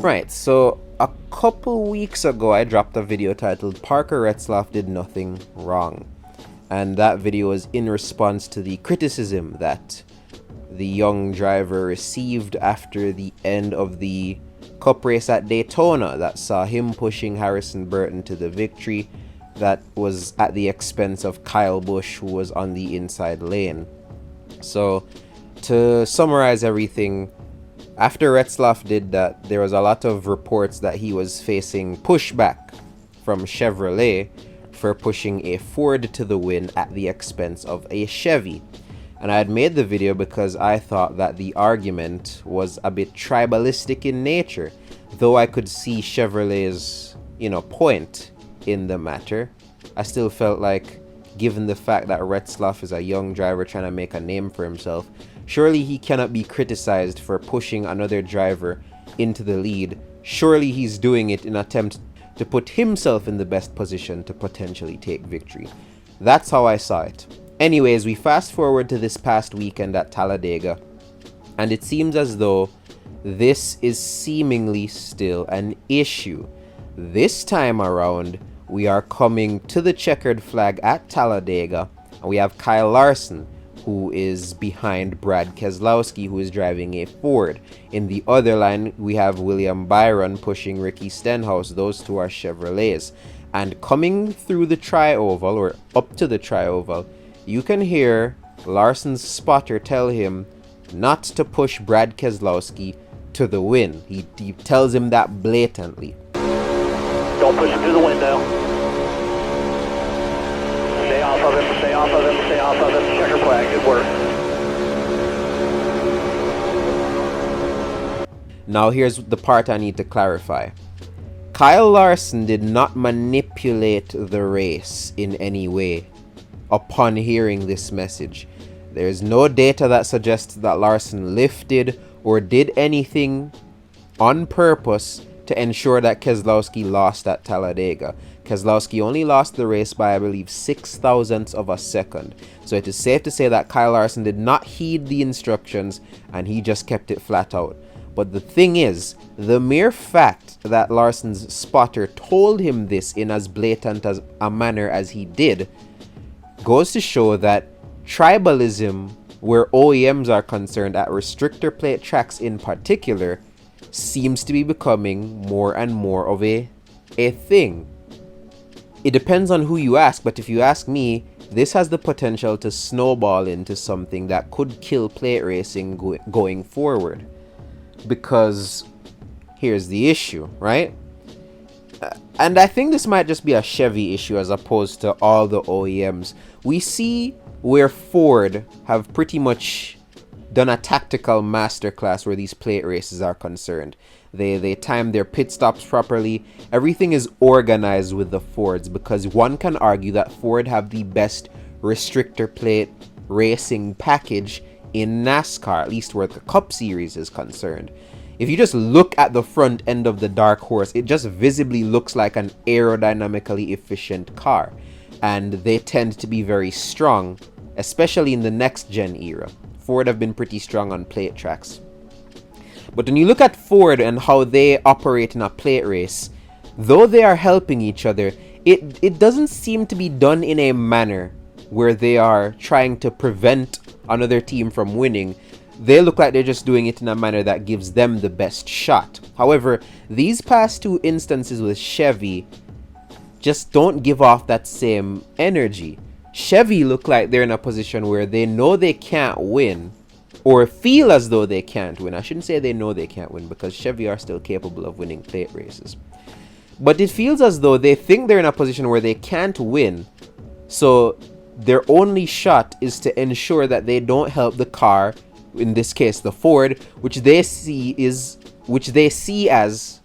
Right, so a couple weeks ago I dropped a video titled Parker Retzlaff Did Nothing Wrong. And that video was in response to the criticism that the young driver received after the end of the Cup race at Daytona that saw him pushing Harrison Burton to the victory. That was at the expense of Kyle Busch, who was on the inside lane. So, to summarize everything, after Retzlaff did that, there was a lot of reports that he was facing pushback from Chevrolet for pushing a Ford to the win at the expense of a Chevy. And I had made the video because I thought that the argument was a bit tribalistic in nature, though I could see Chevrolet's, point in the matter. I still felt like, given the fact that Retzlaff is a young driver trying to make a name for himself, surely he cannot be criticized for pushing another driver into the lead. Surely he's doing it in an attempt to put himself in the best position to potentially take victory. That's how I saw it. Anyways, we fast forward to this past weekend at Talladega, and it seems as though this is seemingly still an issue. This time around, we are coming to the checkered flag at Talladega, and we have Kyle Larson, who is behind Brad Keselowski, who is driving a Ford. In the other line, we have William Byron pushing Ricky Stenhouse. Those two are Chevrolets. And coming through the tri-oval, or up to the tri-oval, you can hear Larson's spotter tell him not to push Brad Keselowski to the win. He tells him that blatantly. Don't push him to the win now. Stay off of him, stay off of him, stay off of him. Checker flag, good work. Now here's the part I need to clarify. Kyle Larson did not manipulate the race in any way upon hearing this message. There is no data that suggests that Larson lifted or did anything on purpose to ensure that Keselowski lost at Talladega. Keselowski only lost the race by, I believe, 0.006 of a second. So it is safe to say that Kyle Larson did not heed the instructions and he just kept it flat out. But the thing is, the mere fact that Larson's spotter told him this in as blatant as a manner as he did goes to show that tribalism, where OEMs are concerned, at restrictor plate tracks in particular, seems to be becoming more and more of a thing. It depends on who you ask, but if you ask me, this has the potential to snowball into something that could kill plate racing going forward. Because here's the issue, right? And I think this might just be a Chevy issue as opposed to all the OEMs. We see where Ford have pretty much done a tactical masterclass where these plate races are concerned. They time their pit stops properly. Everything is organized with the Fords, because one can argue that Ford have the best restrictor plate racing package in NASCAR, at least where the Cup Series is concerned. If you just look at the front end of the Dark Horse, it just visibly looks like an aerodynamically efficient car. And they tend to be very strong, especially in the next gen era. Ford have been pretty strong on plate tracks. But when you look at Ford and how they operate in a plate race, though they are helping each other, it doesn't seem to be done in a manner where they are trying to prevent another team from winning. They look like they're just doing it in a manner that gives them the best shot. However, these past two instances with Chevy just don't give off that same energy. Chevy look like they're in a position where they know they can't win, or feel as though they can't win. I shouldn't say they know they can't win, because Chevy are still capable of winning plate races. But it feels as though they think they're in a position where they can't win, so their only shot is to ensure that they don't help the car, in this case the Ford, which they see as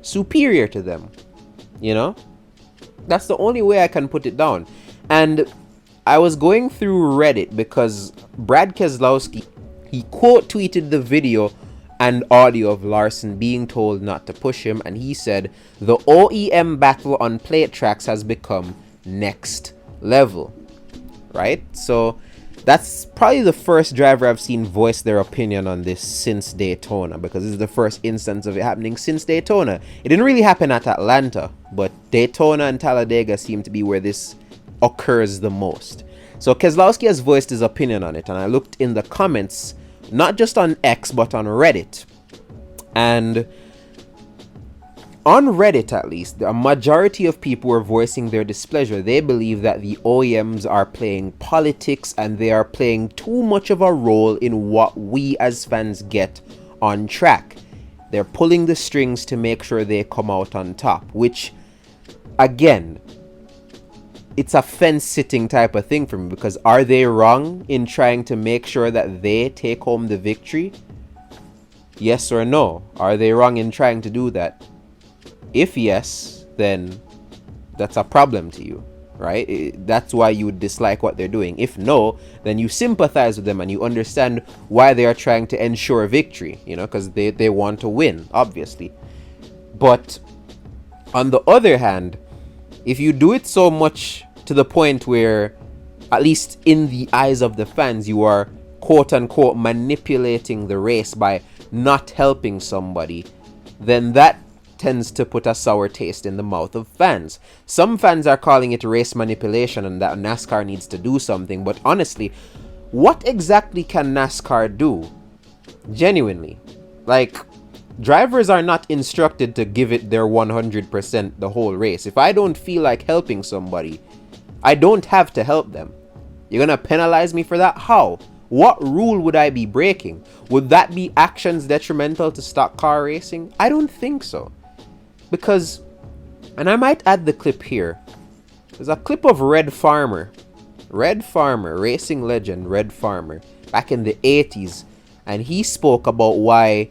superior to them. That's the only way I can put it down. And I was going through Reddit because Brad Keselowski, he quote tweeted the video and audio of Larson being told not to push him, and he said the OEM battle on plate tracks has become next level. Right? So That's probably the first driver I've seen voice their opinion on this since Daytona, because this is the first instance of it happening since Daytona. It didn't really happen at Atlanta, but Daytona and Talladega seem to be where this occurs the most. So Keselowski has voiced his opinion on it, and I looked in the comments, not just on X, but on Reddit. And on Reddit, at least, a majority of people were voicing their displeasure. They believe that the OEMs are playing politics and they are playing too much of a role in what we as fans get on track. They're pulling the strings to make sure they come out on top, which, again, it's a fence-sitting type of thing for me, because are they wrong in trying to make sure that they take home the victory? Yes or no? Are they wrong in trying to do that? If yes, then that's a problem to you, right? That's why you would dislike what they're doing. If no, then you sympathize with them and you understand why they are trying to ensure victory, you know, because they want to win, obviously. But on the other hand, if you do it so much to the point where, at least in the eyes of the fans, you are quote-unquote manipulating the race by not helping somebody, then that tends to put a sour taste in the mouth of fans. Some fans are calling it race manipulation and that NASCAR needs to do something, but honestly, what exactly can NASCAR do? Genuinely. Like, drivers are not instructed to give it their 100% the whole race. If I don't feel like helping somebody, I don't have to help them. You're gonna penalize me for that? How? What rule would I be breaking? Would that be actions detrimental to stock car racing? I don't think so. Because, and I might add the clip here, there's a clip of Red Farmer, racing legend Red Farmer, back in the 80s, and he spoke about why,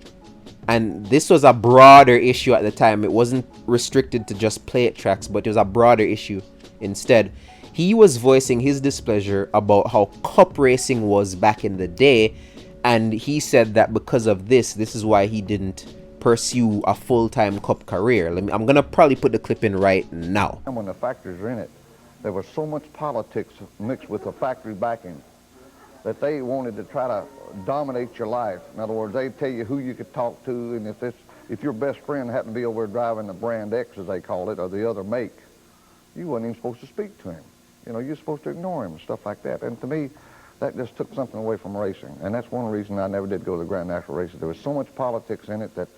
and this was a broader issue at the time, it wasn't restricted to just plate tracks, but it was a broader issue instead. He was voicing his displeasure about how cup racing was back in the day, and he said that because of this is why he didn't pursue a full-time cup career. I'm gonna probably put the clip in right now. And when the factories were in it, there was so much politics mixed with the factory backing that they wanted to try to dominate your life. In other words, they'd tell you who you could talk to, and if your best friend happened to be over driving the brand X, as they call it, or the other make, you wasn't even supposed to speak to him. You know, you're supposed to ignore him and stuff like that. And to me, that just took something away from racing. And that's one reason I never did go to the Grand National races. There was so much politics in it that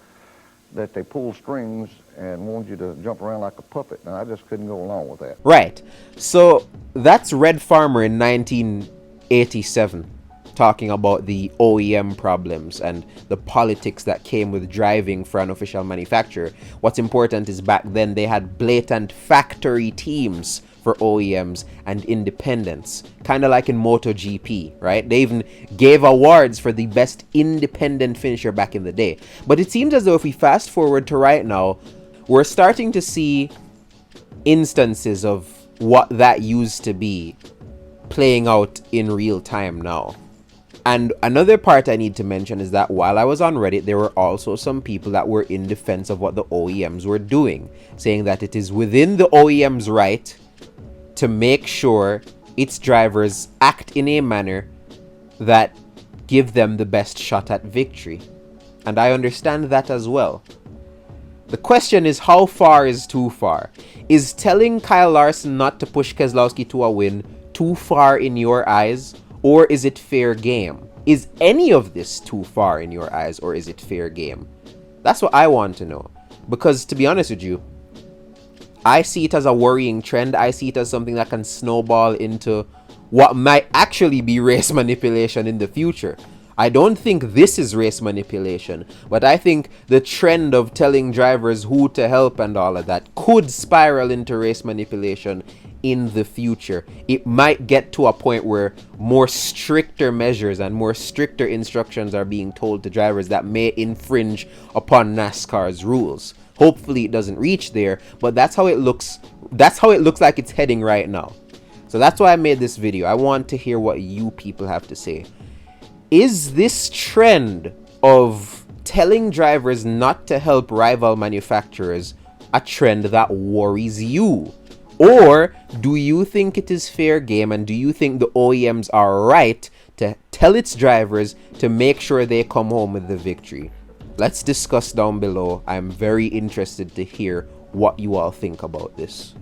they pulled strings and wanted you to jump around like a puppet, and I just couldn't go along with that. Right. So that's Red Farmer in 1987 talking about the OEM problems and the politics that came with driving for an official manufacturer. What's important is back then they had blatant factory teams for OEMs and independents, kind of like in MotoGP, right? They even gave awards for the best independent finisher back in the day. But it seems as though if we fast forward to right now, we're starting to see instances of what that used to be playing out in real time now. And another part I need to mention is that while I was on Reddit, there were also some people that were in defense of what the OEMs were doing, saying that it is within the OEM's right to make sure its drivers act in a manner that give them the best shot at victory. And I understand that as well. The question is, how far is too far? Is telling Kyle Larson not to push Keselowski to a win too far in your eyes, or is it fair game? Is any of this too far in your eyes, or is it fair game? That's what I want to know. Because to be honest with you, I see it as a worrying trend. I see it as something that can snowball into what might actually be race manipulation in the future. I don't think this is race manipulation, but I think the trend of telling drivers who to help and all of that could spiral into race manipulation in the future. It might get to a point where more stricter measures and more stricter instructions are being told to drivers that may infringe upon NASCAR's rules. Hopefully it doesn't reach there, but that's how it looks. That's how it looks like it's heading right now. So that's why I made this video. I want to hear what you people have to say. Is this trend of telling drivers not to help rival manufacturers a trend that worries you? Or do you think it is fair game, and do you think the OEMs are right to tell its drivers to make sure they come home with the victory? Let's discuss down below. I'm very interested to hear what you all think about this.